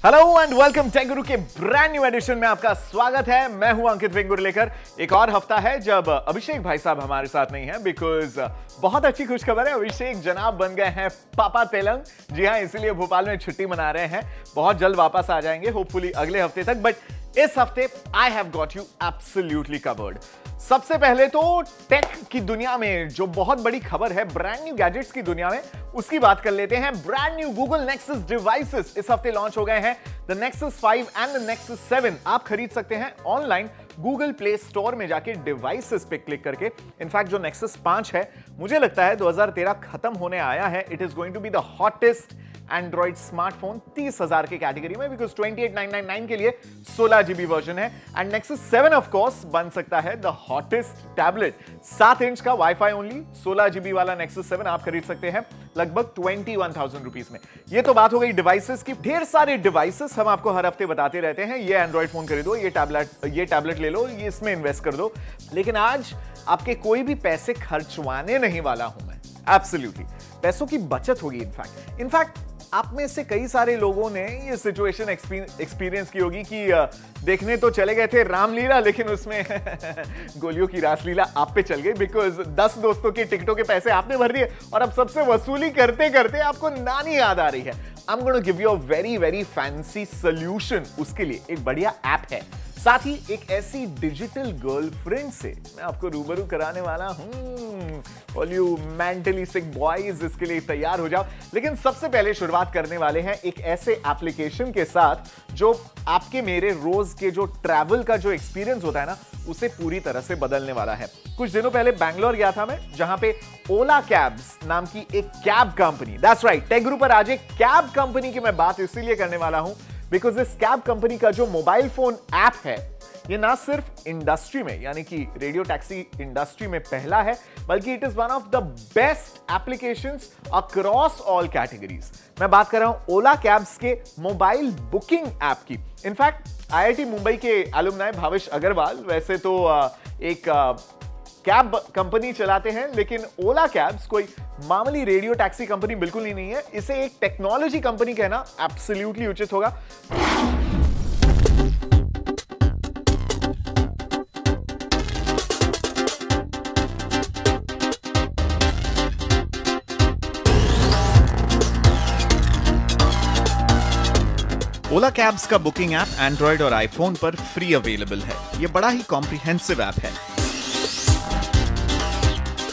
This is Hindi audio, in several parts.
हेलो एंड वेलकम टेक गुरु के ब्रांड न्यू एडिशन में आपका स्वागत है। मैं हूं अंकित वेंगुर लेकर एक और हफ्ता है जब अभिषेक भाई साहब हमारे साथ नहीं है बिकॉज बहुत अच्छी खुशखबर है। अभिषेक जनाब बन गए हैं पापा तेलंग। जी हां, इसीलिए भोपाल में छुट्टी मना रहे हैं। बहुत जल्द वापस आ जाएंगे, होपफुली अगले हफ्ते तक। बट इस हफ्ते I have got you absolutely covered. सबसे पहले तो टेक की दुनिया में जो बहुत बड़ी खबर है, ब्रांड न्यू गैजेट्स की दुनिया में, उसकी बात कर लेते हैं। Brand new Google nexus devices इस हफ्ते लॉन्च हो गए हैं। The nexus 5 and the nexus 7 आप खरीद सकते हैं ऑनलाइन गूगल प्ले स्टोर में जाके डिवाइसेस पे क्लिक करके। इनफैक्ट जो नेक्सस 5 है, मुझे लगता है 2013 खत्म होने आया है। It is going to be the hottest android smartphone 30,000 की कैटेगरी में, बिकॉज 28,999 के लिए 16 GB वर्जन है। एंड नेक्सस 7 ऑफ कोर्स बन सकता है द हॉटेस्ट टैबलेट। 7 इंच का वाईफाई ओनली 16 GB वाला नेक्सस 7 आप खरीद सकते हैं लगभग 21,000 रुपीज में। ये तो बात हो गई डिवाइसेस की। ढेर सारे डिवाइसेस हम आपको हर हफ्ते बताते रहते हैं, ये एंड्रॉइड फोन खरीदो, ये टैबलेट ले लो, ये इसमें इन्वेस्ट कर दो। लेकिन आज आपके कोई भी पैसे खर्चवाने नहीं वाला हूं मैं। एब्सोल्युटली पैसों की बचत होगी। इनफैक्ट आप में से कई सारे लोगों ने ये सिचुएशन एक्सपीरियंस की होगी कि देखने तो चले गए थे रामलीला, लेकिन उसमें गोलियों की रासलीला आप पे चल गई। बिकॉज 10 दोस्तों की टिकटों के पैसे आपने भर दिए और अब सबसे वसूली करते करते आपको नानी याद आ रही है। I am going to give you a very very fancy solution. उसके लिए एक बढ़िया ऐप है, साथ ही एक ऐसी डिजिटल गर्लफ्रेंड से मैं आपको रूबरू कराने वाला हूं। All you mentally sick boys, इसके लिए तैयार हो जाओ। लेकिन सबसे पहले शुरुआत करने वाले हैं एक ऐसे एप्लीकेशन के साथ जो आपके मेरे रोज के जो ट्रैवल का जो एक्सपीरियंस होता है ना, उसे पूरी तरह से बदलने वाला है। कुछ दिनों पहले बैंगलोर गया था मैं, जहां पे ओला कैब्स नाम की एक cab company, that's right, tech guru पर आज एक कैब कंपनी की मैं बात इसलिए करने वाला हूं बिकॉज इस कैब कंपनी का जो मोबाइल फोन ऐप है, ये ना सिर्फ इंडस्ट्री में यानी कि रेडियो टैक्सी इंडस्ट्री में पहला है, बल्कि it is one of the best applications across all categories. मैं बात कर रहा हूं ओला कैब्स के मोबाइल बुकिंग ऐप की। इनफैक्ट IIT मुंबई के एलुमनाई भाविश अग्रवाल वैसे तो एक कैब कंपनी चलाते हैं, लेकिन ओला कैब्स कोई मामूली रेडियो टैक्सी कंपनी बिल्कुल ही नहीं है। इसे एक टेक्नोलॉजी कंपनी कहना एब्सोल्युटली उचित होगा। ओला कैब्स का बुकिंग ऐप एंड्रॉइड और आईफोन पर फ्री अवेलेबल है। यह बड़ा ही कॉम्प्रिहेंसिव ऐप है।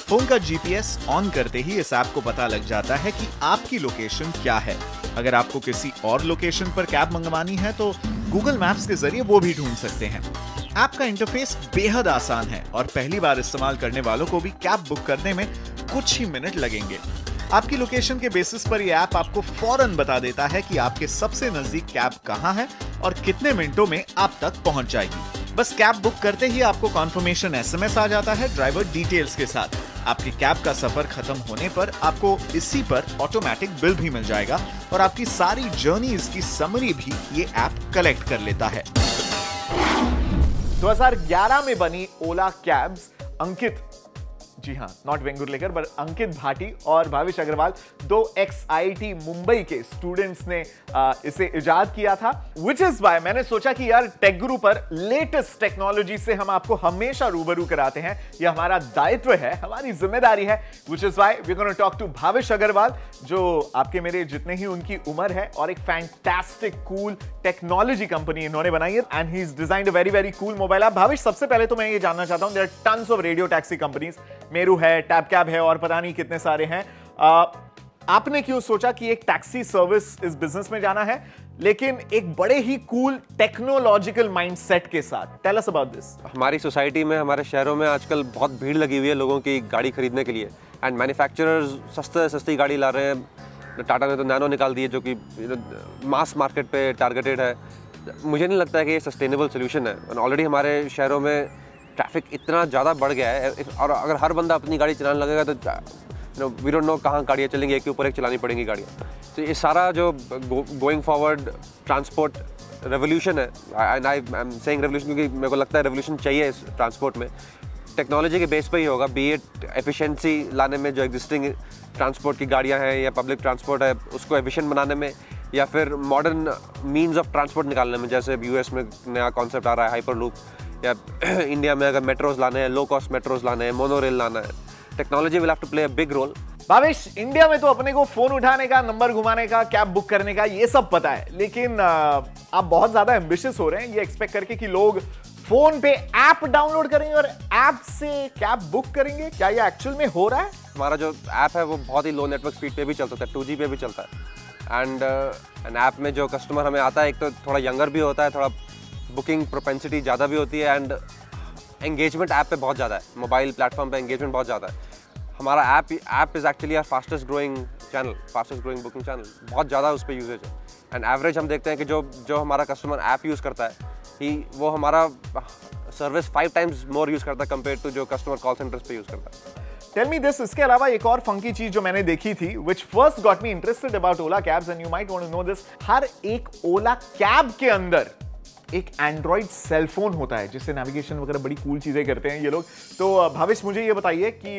फोन का GPS ऑन करते ही इस ऐप को पता लग जाता है कि आपकी लोकेशन क्या है। अगर आपको किसी और लोकेशन पर कैब मंगवानी है तो गूगल मैप्स के जरिए वो भी ढूंढ सकते हैं। ऐप का इंटरफेस बेहद आसान है और पहली बार इस्तेमाल करने वालों को भी कैब बुक करने में कुछ ही मिनट लगेंगे। आपकी लोकेशन के बेसिस पर यह ऐप आपको फौरन बता देता है कि आपके सबसे नजदीक कैब कहां है और कितने मिनटों में आप तक पहुंच जाएगी। बस कैब बुक करते ही आपको कॉन्फर्मेशन SMS आ जाता है ड्राइवर डिटेल्स के साथ। आपकी कैब का सफर खत्म होने पर आपको इसी पर ऑटोमेटिक बिल भी मिल जाएगा और आपकी सारी जर्नीज की समरी भी ये ऐप कलेक्ट कर लेता है। 2011 में बनी ओला कैब्स अंकित, जी हां, नॉट वेंगुर लेकर पर अंकित भाटी और भाविश अग्रवाल, 2 ex-IIT मुंबई के स्टूडेंट्स ने इसे इजाद किया था। विच इज वाई मैंने सोचा कि यार टेक गुरु पर लेटेस्ट टेक्नोलॉजी से हम आपको हमेशा रूबरू कराते हैं, यह हमारा दायित्व है, हमारी जिम्मेदारी है। Which is why we gonna talk to Bhavish Agarwal, जो आपके मेरे जितने ही उनकी उम्र है, और एक फैंटास्टिक कूल टेक्नोलॉजी कंपनी इन्होंने बनाई है and he is designed a very very cool mobile app. Bhavish, सबसे पहले तो मैं ये जानना चाहता हूं, there are tons of radio taxi companies, Meru है, टैब कैब है और पता नहीं कितने सारे हैं। आपने क्यों सोचा कि एक टैक्सी सर्विस इस बिजनेस में जाना है, लेकिन एक बड़े ही कूल टेक्नोलॉजिकल माइंडसेट के साथ? Tell us about this. हमारी सोसाइटी में, हमारे शहरों में आजकल बहुत भीड़ लगी हुई है लोगों की गाड़ी खरीदने के लिए, एंड मैन्युफैक्चरर्स सस्ती गाड़ी ला रहे हैं। टाटा ने तो नैनो निकाल दी है जो कि मास मार्केट पे टारगेटेड है। मुझे नहीं लगता है कि ये सस्टेनेबल सोल्यूशन है। ऑलरेडी हमारे शहरों में ट्रैफिक इतना ज़्यादा बढ़ गया है, और अगर हर बंदा अपनी गाड़ी चलाने लगेगा तो वी डोंट नो कहाँ गाड़ियाँ चलेंगी, एक के ऊपर एक चलानी पड़ेंगी गाड़ियाँ। तो ये सारा जो गोइंग फॉरवर्ड ट्रांसपोर्ट रेवोल्यूशन है, and I am saying revolution क्योंकि मेरे को लगता है रेवोल्यूशन चाहिए इस ट्रांसपोर्ट में, टेक्नोलॉजी के बेस पे ही होगा। बी इट एफिशिएंसी लाने में, जो एग्जिस्टिंग ट्रांसपोर्ट की गाड़ियाँ हैं या पब्लिक ट्रांसपोर्ट है उसको एफिशिएंट बनाने में, या फिर मॉडर्न मीन्स ऑफ ट्रांसपोर्ट निकालने में, जैसे यूएस में नया कॉन्सेप्ट आ रहा है हाइपर लूप, या इंडिया में अगर मेट्रोज लाने हैं, लो कॉस्ट मेट्रोज लाने हैं, मोनो रेल लाना है, technology will have to play a big role. Bhavesh, India में तो अपने को फोन उठाने का, नंबर घुमाने का, कैब बुक करने का ये सब पता है, लेकिन आप बहुत ज्यादा एम्बिशियस हो रहे हैं ये एक्सपेक्ट करके कि लोग फोन पे ऐप डाउनलोड करेंगे और ऐप से कैब बुक करेंगे। क्या ये एक्चुअल में हो रहा है? हमारा जो ऐप है वो बहुत ही लो नेटवर्क स्पीड पे भी चल सकता है, 2G पे भी चलता है। एंड एन ऐप में जो कस्टमर हमें आता है, एक तो थोड़ा यंगर भी होता है, थोड़ा बुकिंग प्रोपेंसिटी ज़्यादा भी होती है, एंड एंगेजमेंट ऐप पे बहुत ज़्यादा है, मोबाइल प्लेटफॉर्म पे एंगेजमेंट बहुत ज़्यादा है। हमारा app is actually our fastest growing channel, fastest growing booking channel, बहुत ज़्यादा उस पर यूजेज है। एंड एवरेज हम देखते हैं कि जो हमारा कस्टमर ऐप यूज़ करता है वो हमारा सर्विस 5 टाइम्स मोर यूज़ करता है कंपेयर टू जो कस्टमर कॉल सेंटर्स पे यूज़ करता है। टेल मी दिस, इसके अलावा एक और फंकी चीज जो मैंने देखी थी, which first got me interested about Ola cabs and you might want to know this, हर एक Ola cab के अंदर एक एंड्रॉइड सेल फोन होता है जिससे नेविगेशन वगैरह बड़ी कूल चीजें करते हैं ये लोग। तो भावेश, मुझे ये बताइए कि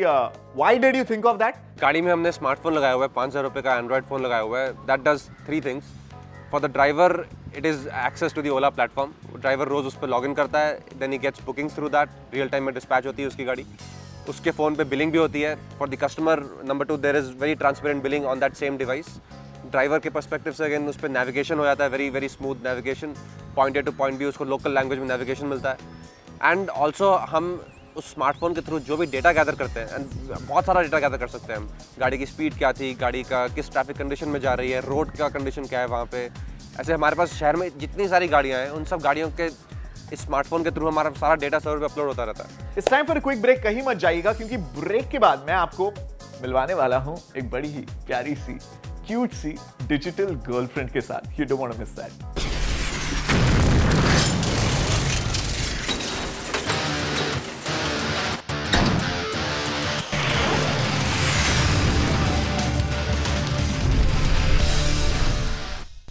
why did you think of that? गाड़ी में हमने स्मार्टफोन लगाया हुआ है, 5000 रुपये का एंड्रॉइड फोन लगाया हुआ है। That does 3 things. For the driver it is access to the Ola platform. Driver रोज उस पर लॉग इन करता है, then he gets bookings through that, real time में डिस्पैच होती है उसकी गाड़ी। उसके फ़ोन पे बिलिंग भी होती है for the customer. Number 2, there is very transparent billing on that same device. Driver के पर्सपेक्टिव से अगेन उस पर नेविगेशन हो जाता है, very very smooth navigation, point A to point B, उसको लोकल लैंग्वेज में नेविगेशन मिलता है। एंड ऑल्सो हम उस स्मार्टफोन के थ्रू जो भी डेटा गैदर करते हैं, एंड बहुत सारा डेटा गैदर कर सकते हैं हम। गाड़ी की स्पीड क्या थी, गाड़ी का किस ट्रैफिक कंडीशन में जा रही है, रोड का कंडीशन क्या है वहाँ पे। ऐसे हमारे पास शहर में जितनी सारी गाड़ियाँ हैं, उन सब गाड़ियों के इस स्मार्टफोन के थ्रू हमारा सारा डेटा सर्वर पे अपलोड होता रहता है। इस टाइम पर क्विक ब्रेक, कहीं मत जाइएगा, क्योंकि ब्रेक के बाद मैं आपको मिलवाने वाला हूं एक बड़ी ही प्यारी सी, क्यूट सी डिजिटल गर्लफ्रेंड के साथ। You don't want to miss that.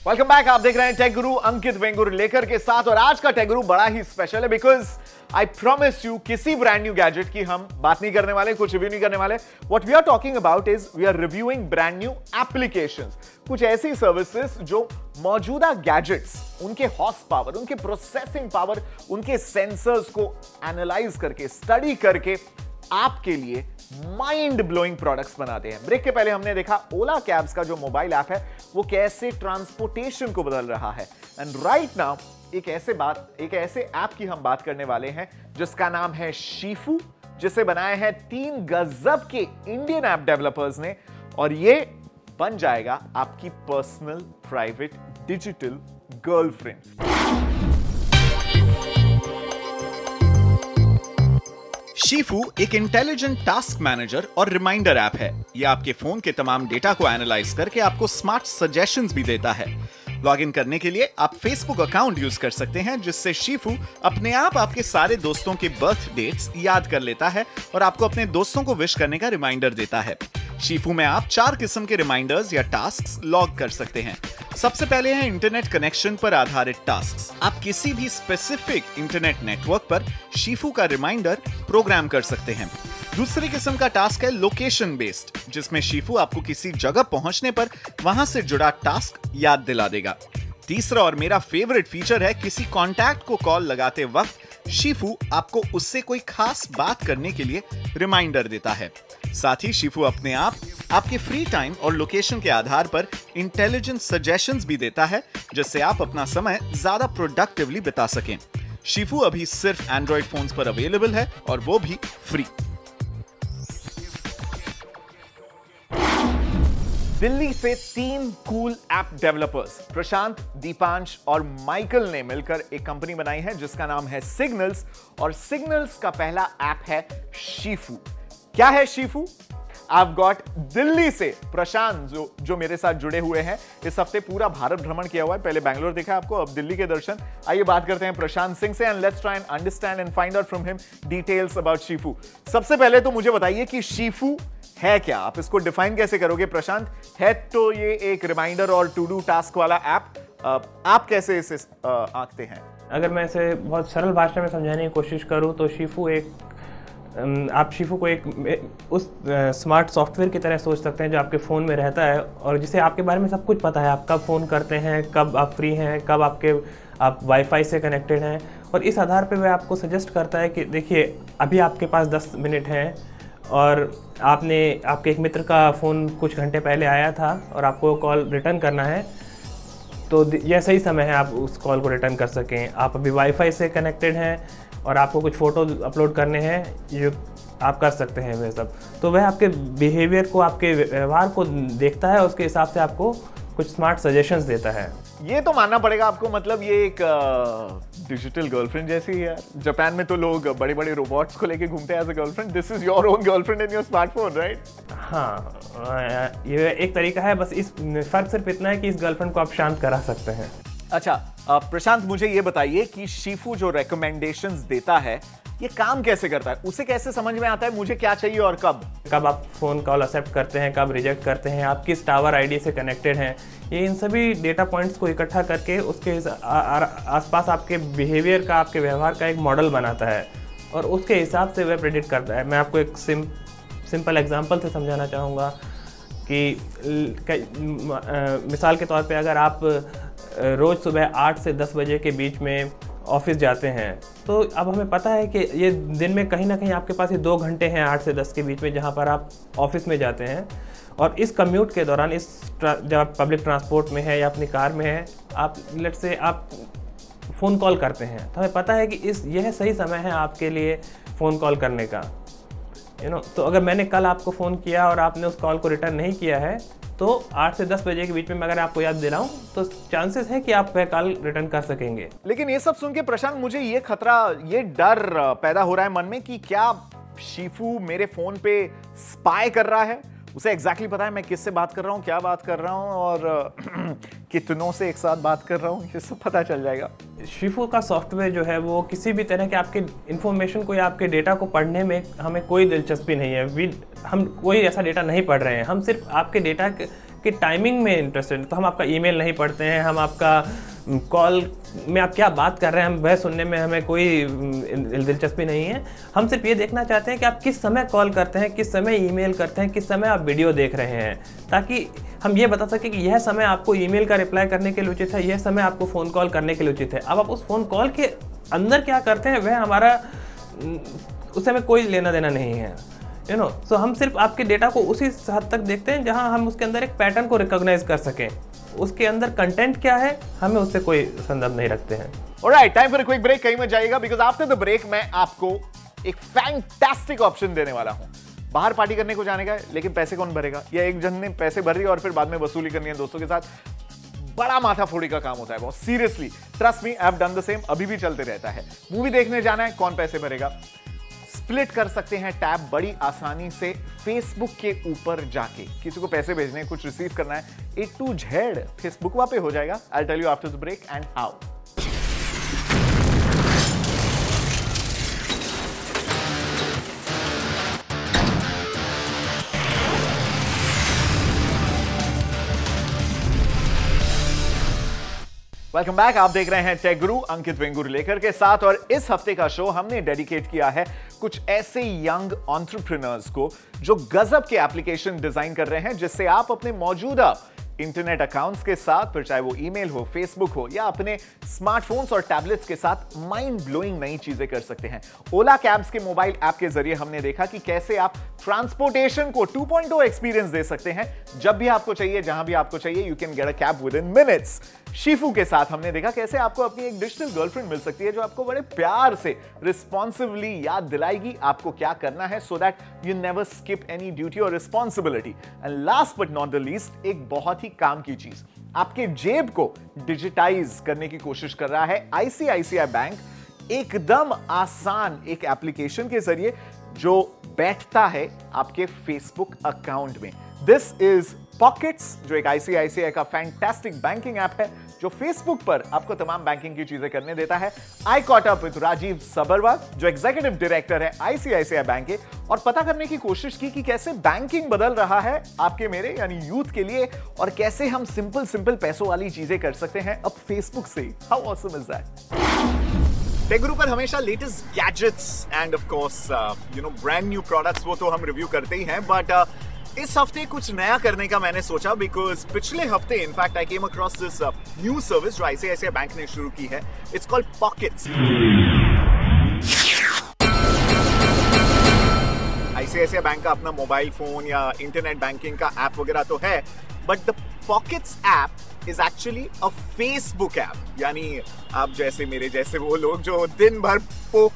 Welcome back. आप देख रहे हैं टेक गुरु अंकित वेंगुर्लेकर के साथ, और आज का टेक गुरु बड़ा ही स्पेशल है बिकॉज आई प्रॉमिस यू किसी ब्रांड न्यू गैजेट की हम बात नहीं करने वाले, कुछ रिव्यू नहीं करने वाले। What we are talking about is we are reviewing brand new applications, कुछ ऐसी सर्विसेज जो मौजूदा गैजेट्स, उनके हॉर्स पावर, उनके प्रोसेसिंग पावर, उनके सेंसर्स को एनालाइज करके, स्टडी करके आपके लिए माइंड ब्लोइंग प्रोडक्ट्स बनाते हैं। ब्रेक के पहले हमने देखा ओला कैब्स का जो मोबाइल ऐप है वो कैसे ट्रांसपोर्टेशन को बदल रहा है। एंड राइट नाउ एक ऐसे ऐप की हम बात करने वाले हैं जिसका नाम है शीफू, जिसे बनाए हैं 3 गजब के इंडियन ऐप डेवलपर्स ने, और ये बन जाएगा आपकी personal private digital girlfriend. Shifu एक इंटेलिजेंट टास्क मैनेजर और रिमाइंडर ऐप है। यह आपके फोन के तमाम डेटा को एनालाइज करके आपको स्मार्ट सजेशंस भी देता है। लॉगिन करने के लिए आप फेसबुक अकाउंट यूज कर सकते हैं, जिससे शीफू अपने आप आपके सारे दोस्तों के बर्थ डेट्स याद कर लेता है और आपको अपने दोस्तों को विश करने का रिमाइंडर देता है। शीफू में आप 4 किस्म के रिमाइंडर्स या टास्क्स लॉग कर सकते हैं। सबसे पहले है इंटरनेट कनेक्शन पर आधारित टास्क्स। आप किसी भी स्पेसिफिक इंटरनेट नेटवर्क पर शीफू का रिमाइंडर प्रोग्राम कर सकते हैं। दूसरी किस्म का टास्क है लोकेशन बेस्ड, जिसमें शीफू आपको किसी जगह पहुंचने पर वहां से जुड़ा टास्क याद दिला देगा। तीसरा और मेरा फेवरेट फीचर है किसी कॉन्टैक्ट को कॉल लगाते वक्त शीफू आपको उससे कोई खास बात करने के लिए रिमाइंडर देता है। साथ ही शीफू अपने आप आपके फ्री टाइम और लोकेशन के आधार पर इंटेलिजेंट सजेशंस भी देता है, जिससे आप अपना समय ज्यादा प्रोडक्टिवली बिता सकें। शीफू अभी सिर्फ एंड्रॉइड फोन्स पर अवेलेबल है और वो भी फ्री। दिल्ली से 3 कूल ऐप डेवलपर्स प्रशांत, दीपांश और माइकल ने मिलकर एक कंपनी बनाई है जिसका नाम है सिग्नल्स, और सिग्नल्स का पहला ऐप है शीफू। क्या है शीफू? I've got दिल्ली से प्रशांत जो मेरे साथ जुड़े हुए हैं। इस हफ्ते पूरा भारत भ्रमण किया हुआ है, पहले बैंगलोर देखा आपको, अब दिल्ली के दर्शन। आइए बात करते हैं प्रशांत सिंह से, and let's try and understand and find out from him details about Shifu. सबसे पहले तो मुझे बताइए कि शीफू है क्या, आप इसको डिफाइन कैसे करोगे प्रशांत? है तो ये एक रिमाइंडर और टू डू टास्क वाला ऐप, आप कैसे इसे आंकते हैं? अगर मैं इसे बहुत सरल भाषा में समझाने की कोशिश करूं तो शीफू एक आप शीफू को उस स्मार्ट सॉफ्टवेयर की तरह सोच सकते हैं जो आपके फ़ोन में रहता है और जिसे आपके बारे में सब कुछ पता है। आप कब फ़ोन करते हैं, कब आप फ्री हैं, कब आप वाईफाई से कनेक्टेड हैं, और इस आधार पे वह आपको सजेस्ट करता है कि देखिए अभी आपके पास 10 मिनट हैं और आपके एक मित्र का फ़ोन कुछ घंटे पहले आया था और आपको कॉल रिटर्न करना है, तो यह सही समय है आप उस कॉल को रिटर्न कर सकें। आप अभी वाईफाई से कनेक्टेड हैं और आपको कुछ फ़ोटो अपलोड करने हैं, ये आप कर सकते हैं वह सब। तो वह आपके बिहेवियर को, आपके व्यवहार को देखता है, उसके हिसाब से आपको कुछ स्मार्ट सजेशंस देता है। ये तो मानना पड़ेगा आपको, मतलब ये एक डिजिटल गर्लफ्रेंड जैसी है यार। जापान में तो लोग बड़े बड़े रोबोट्स को लेके घूमते हैं as a girlfriend. This is your own girlfriend in your smartphone, right? हाँ, ये एक तरीका है, बस इस फर्क सिर्फ इतना है कि इस गर्लफ्रेंड को आप शांत करा सकते हैं। अच्छा प्रशांत, मुझे ये बताइए कि शीफू जो रिकमेंडेशंस देता है ये काम कैसे करता है? उसे कैसे समझ में आता है मुझे क्या चाहिए और कब आप फोन कॉल एक्सेप्ट करते हैं, कब रिजेक्ट करते हैं, आप किस टावर आईडी से कनेक्टेड हैं, ये इन सभी डेटा पॉइंट्स को इकट्ठा करके उसके आसपास आपके बिहेवियर का, आपके व्यवहार का एक मॉडल बनाता है और उसके हिसाब से वह प्रेडिक्ट करता है। मैं आपको एक सिंपल एग्जांपल से समझाना चाहूँगा कि मिसाल के तौर पे अगर आप रोज़ सुबह 8 से 10 बजे के बीच में ऑफिस जाते हैं, तो अब हमें पता है कि ये दिन में कहीं ना कहीं आपके पास ये 2 घंटे हैं 8 से 10 के बीच में जहाँ पर आप ऑफिस में जाते हैं, और इस कम्यूट के दौरान जब आप पब्लिक ट्रांसपोर्ट में है या अपनी कार में है, आप लेट से आप फ़ोन कॉल करते हैं, तो हमें पता है कि यह सही समय है आपके लिए फ़ोन कॉल करने का, तो अगर मैंने कल आपको फ़ोन किया और आपने उस कॉल को रिटर्न नहीं किया है, तो 8 से 10 बजे के बीच में मैं अगर आपको याद दिलाऊं तो चांसेस है कि आप वह कॉल रिटर्न कर सकेंगे। लेकिन ये सब सुन के प्रशांत, मुझे ये खतरा, ये डर पैदा हो रहा है मन में कि क्या शीफू मेरे फोन पे स्पाई कर रहा है? उसे एग्जैक्टली पता है मैं किससे बात कर रहा हूँ, क्या बात कर रहा हूँ और कितनों से एक साथ बात कर रहा हूँ, ये सब पता चल जाएगा। शीफू का सॉफ्टवेयर जो है वो किसी भी तरह के आपके इन्फॉर्मेशन को या आपके डेटा को पढ़ने में हमें कोई दिलचस्पी नहीं है। हम कोई ऐसा डेटा नहीं पढ़ रहे हैं, हम सिर्फ आपके डेटा के टाइमिंग में इंटरेस्टेड। तो हम आपका ईमेल नहीं पढ़ते हैं, हम आपका कॉल में आप क्या बात कर रहे हैं वह सुनने में हमें कोई दिलचस्पी नहीं है। हम सिर्फ ये देखना चाहते हैं कि आप किस समय कॉल करते हैं, किस समय ईमेल करते हैं, किस समय आप वीडियो देख रहे हैं, ताकि हम ये बता सकें कि यह समय आपको ईमेल का रिप्लाई करने के लिए उचित है, यह समय आपको फ़ोन कॉल करने के लिए उचित है। अब आप उस फ़ोन कॉल के अंदर क्या करते हैं वह हमारा, उससे हमें कोई लेना देना नहीं है, सो हम सिर्फ आपके डेटा को उसी हद तक देखते हैं जहां हम उसके अंदर एक पैटर्न को रिकॉग्नाइज कर सकें। उसके अंदर कंटेंट क्या है हमें उससे कोई संबंध नहीं रखते हैं। Alright, time for a quick break. कहीं मत जाइएगा, बिकॉज़ आफ्टर द ब्रेक मैं आपको एक फैंटास्टिक ऑप्शन देने वाला हूं। बाहर पार्टी करने को जाने का है, लेकिन पैसे कौन भरेगा? या एक जन ने पैसे भर दिए और फिर बाद में वसूली करनी है दोस्तों के साथ। बड़ा माथाफोड़ी का काम होता है बहुत, seriously, trust me, I have done the same, अभी भी चलते रहता है। मूवी देखने जाना है, कौन पैसे भरेगा? स्प्लिट कर सकते हैं टैब बड़ी आसानी से फेसबुक के ऊपर जाके। किसी को पैसे भेजने, कुछ रिसीव करना है, A to Z फेसबुक वहां पे हो जाएगा। I tell you after the break and how. Welcome back. आप देख रहे हैं टेक गुरु अंकित वेंगुर्लेकर के साथ, और इस हफ्ते का शो हमने डेडिकेट किया है कुछ ऐसे यंग एंटरप्रेन्योर्स को जो गजब के एप्लीकेशन डिजाइन कर रहे हैं जिससे आप अपने मौजूदा इंटरनेट अकाउंट्स के साथ, फिर चाहे वो ईमेल हो, फेसबुक हो, या अपने स्मार्टफोन्स और टैबलेट्स के साथ माइंड ब्लोइंग नई चीजें कर सकते हैं। ओला कैब्स के मोबाइल ऐप के जरिए हमने देखा कि कैसे आप ट्रांसपोर्टेशन को 2.0 एक्सपीरियंस दे सकते हैं। जब भी आपको चाहिए, जहां भी आपको चाहिए, you can get a cab within minutes. Shifu के साथ हमने देखा कैसे आपको अपनी एक डिजिटल गर्लफ्रेंड मिल सकती है जो आपको बड़े प्यार से रिस्पॉन्सिबली याद दिलाएगी आपको क्या करना है, so that you never skip any duty और responsibility. And last but not the least, एक बहुत ही काम की चीज, आपके जेब को डिजिटाइज करने की कोशिश कर रहा है आईसीआईसीआई बैंक एकदम आसान एक एप्लीकेशन के जरिए जो बैठता है आपके फेसबुक अकाउंट में। दिस इज पॉकेट्स, जो एक आईसीआईसीआई का फैंटास्टिक बैंकिंग ऐप है जो फेसबुक पर आपको तमाम बैंकिंग की चीजें करने देता है। I caught up with Rajeev Sabharwal जो एग्जीक्यूटिव डायरेक्टर है आईसीआईसीआई बैंक के, और पता करने की कोशिश की कि कैसे बैंकिंग बदल रहा है आपके मेरे यानी यूथ के लिए, और कैसे हम सिंपल पैसों वाली चीजें कर सकते हैं अब फेसबुक से। How awesome is that? Tech guru पर हमेशा latest gadgets and of course brand new products वो तो हम रिव्यू करते ही हैं, बट इस हफ्ते कुछ नया करने का मैंने सोचा, बिकॉज पिछले हफ्ते in fact I came across this new service जो आईसीआईसीआई बैंक ने शुरू की है. It's called pockets. ICICI bank का अपना मोबाइल फोन या इंटरनेट बैंकिंग का ऐप वगैरह तो है, but the pockets app is actually a Facebook app. यानी आप जैसे मेरे जैसे वो लोग जो दिन भर पोक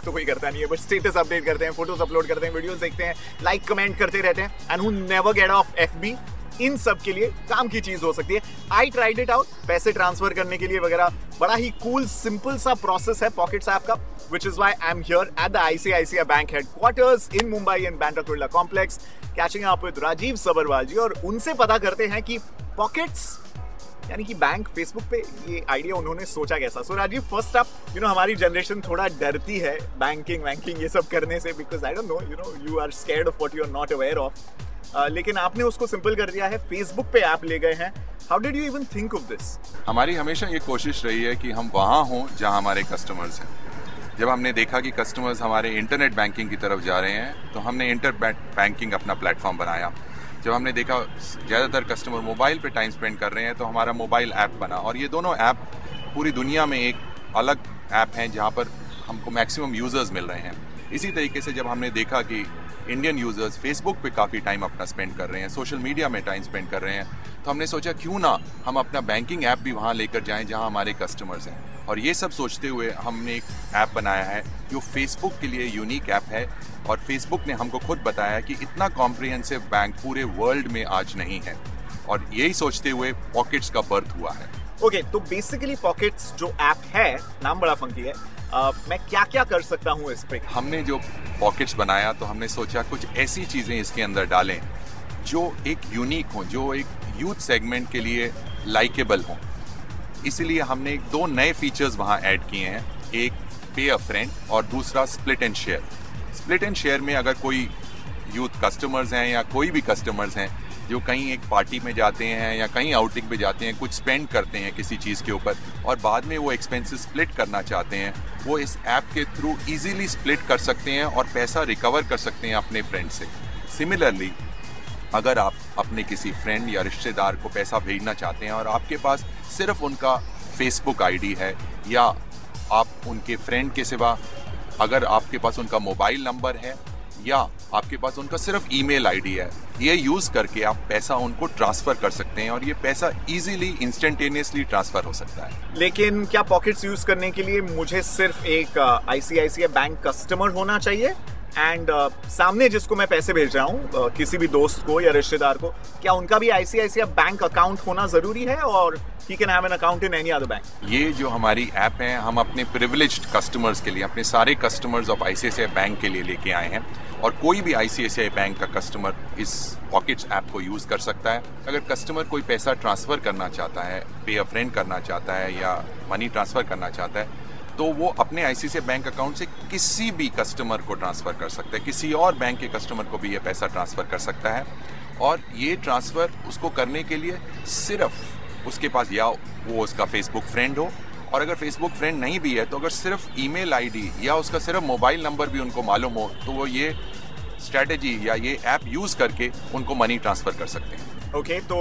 तो कोई करता नहीं है, बट स्टेटस अपडेट करते हैं, फोटोज अपलोड करते हैं, वीडियोस देखते हैं, लाइक कमेंट करते रहते हैं, and who never get off FB. इन सब के लिए काम की चीज हो सकती है. I tried it out. पैसे ट्रांसफर करने के लिए वगैरह बड़ा ही कूल सिंपल सा प्रोसेस है पॉकेट्स ऐप का, which is why I'm here at the ICICI Bank headquarters in Mumbai in Bandra Kurla complex, catching up with Rajiv Sabharwal ji, और उनसे पता करते हैं कि पॉकेट्स यानी कि बैंक फेसबुक पे ये आइडिया उन्होंने सोचा कैसा. सो राजीव, फर्स्ट अप, हमारी जनरेशन थोड़ा डरती है बैंकिंग ये सब करने से, because I don't know, you are scared of what you are not aware of. लेकिन आपने उसको सिंपल कर दिया है, फेसबुक पे ऐप ले गए हैं. How did you even think of this? हमारी हमेशा ये कोशिश रही है कि हम वहाँ हों जहाँ हमारे कस्टमर्स हैं. जब हमने देखा कि कस्टमर्स हमारे इंटरनेट बैंकिंग की तरफ जा रहे हैं, तो हमने इंटरनेट बैंकिंग अपना प्लेटफॉर्म बनाया. जब हमने देखा ज़्यादातर कस्टमर मोबाइल पे टाइम स्पेंड कर रहे हैं, तो हमारा मोबाइल ऐप बना. और ये दोनों ऐप पूरी दुनिया में एक अलग ऐप हैं जहाँ पर हमको मैक्सिमम यूज़र्स मिल रहे हैं. इसी तरीके से जब हमने देखा कि इंडियन यूज़र्स फेसबुक पे काफ़ी टाइम अपना स्पेंड कर रहे हैं, सोशल मीडिया में टाइम स्पेंड कर रहे हैं, तो हमने सोचा क्यों ना हम अपना बैंकिंग ऐप भी वहाँ लेकर जाएं जहाँ हमारे कस्टमर्स हैं. और ये सब सोचते हुए हमने एक ऐप बनाया है जो फेसबुक के लिए यूनिक ऐप है. और फेसबुक ने हमको खुद बताया कि इतना कॉम्प्रिहेंसिव बैंक पूरे वर्ल्ड में आज नहीं है, और यही सोचते हुए पॉकेट्स का बर्थ हुआ है. ओके, तो बेसिकली पॉकेट्स जो ऐप है, नाम बड़ा फंकी है, मैं क्या क्या कर सकता हूँ इस पे? हमने जो पॉकेट्स बनाया, तो हमने सोचा कुछ ऐसी चीज़ें इसके अंदर डालें जो एक यूनिक हो, जो एक यूथ सेगमेंट के लिए लाइकेबल हो. इसीलिए हमने दो नए फीचर्स वहाँ ऐड किए हैं. एक पे अ फ्रेंड और दूसरा split and share. Split and share में अगर कोई यूथ कस्टमर्स हैं या कोई भी कस्टमर्स हैं जो कहीं एक पार्टी में जाते हैं या कहीं आउटिंग पे जाते हैं, कुछ स्पेंड करते हैं किसी चीज़ के ऊपर, और बाद में वो एक्सपेंसेस स्प्लिट करना चाहते हैं, वो इस ऐप के थ्रू इजीली स्प्लिट कर सकते हैं और पैसा रिकवर कर सकते हैं अपने फ्रेंड से. सिमिलरली, अगर आप अपने किसी फ्रेंड या रिश्तेदार को पैसा भेजना चाहते हैं और आपके पास सिर्फ उनका फेसबुक आईडी है, या आप उनके फ्रेंड के सिवा अगर आपके पास उनका मोबाइल नंबर है, या आपके पास उनका सिर्फ ईमेल आईडी है, ये यूज़ करके आप पैसा उनको ट्रांसफ़र कर सकते हैं, और ये पैसा इजीली इंस्टेंटेनियसली ट्रांसफ़र हो सकता है. लेकिन क्या पॉकेट्स यूज़ करने के लिए मुझे सिर्फ एक आईसीआईसीआई बैंक कस्टमर होना चाहिए? एंड सामने जिसको मैं पैसे भेज रहा हूँ, किसी भी दोस्त को या रिश्तेदार को, क्या उनका भी आईसीआईसीआई बैंक अकाउंट होना ज़रूरी है, और he can have an account in any other bank? ये जो हमारी ऐप है, हम अपने प्रिविलेज्ड कस्टमर्स के लिए, अपने सारे कस्टमर्स ऑफ आईसीआईसीआई बैंक के लिए लेके आए हैं. और कोई भी आईसीआईसीआई बैंक का कस्टमर इस पॉकेट्स ऐप को यूज़ कर सकता है. अगर कस्टमर कोई पैसा ट्रांसफ़र करना चाहता है, पे अ फ्रेंड करना चाहता है, या मनी ट्रांसफ़र करना चाहता है, तो वो अपने आईसीआईसीआई बैंक अकाउंट से किसी भी कस्टमर को ट्रांसफ़र कर सकता है. किसी और बैंक के कस्टमर को भी ये पैसा ट्रांसफ़र कर सकता है. और ये ट्रांसफ़र उसको करने के लिए सिर्फ उसके पास या वो उसका फेसबुक फ्रेंड हो, और अगर फेसबुक फ्रेंड नहीं भी है, तो अगर सिर्फ ईमेल आईडी या उसका सिर्फ मोबाइल नंबर भी उनको मालूम हो, तो वो ये स्ट्रैटेजी या ये ऐप यूज़ करके उनको मनी ट्रांसफ़र कर सकते हैं. ओके, तो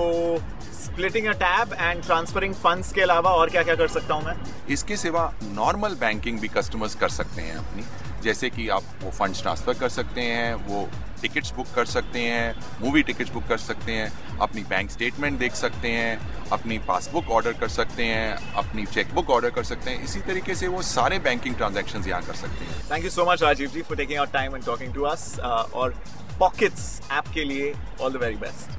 splitting a tab and transferring funds के अलावा और क्या क्या कर सकता हूँ मैं? इसके सिवा नॉर्मल बैंकिंग भी कस्टमर्स कर सकते हैं अपनी, जैसे कि आप वो फंड्स ट्रांसफ़र कर सकते हैं, वो टिकट्स बुक कर सकते हैं, मूवी टिकट्स बुक कर सकते हैं, अपनी बैंक स्टेटमेंट देख सकते हैं, अपनी पासबुक ऑर्डर कर सकते हैं, अपनी चेकबुक ऑर्डर कर सकते हैं. इसी तरीके से वो सारे बैंकिंग ट्रांजैक्शंस यहाँ कर सकते हैं. Thank you so much Rajeev ji for taking our time and talking to us. और पॉकेट्स ऐप के लिए ऑल द वेरी बेस्ट.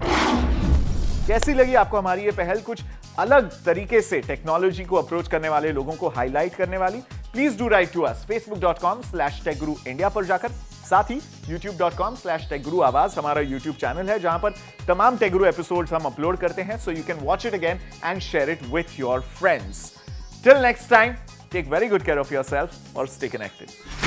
कैसी लगी आपको हमारी ये पहल, कुछ अलग तरीके से टेक्नोलॉजी को अप्रोच करने वाले लोगों को हाईलाइट करने वाली? Please do write to us facebook.com/techguruindia पर जाकर. साथ ही youtube.com/techguru आवाज हमारा यूट्यूब चैनल है, जहां पर तमाम टेक गुरु एपिसोड्स हम अपलोड करते हैं, so you can watch it again and share it with your friends. Till next time, take very good care of yourself और स्टे कनेक्टेड.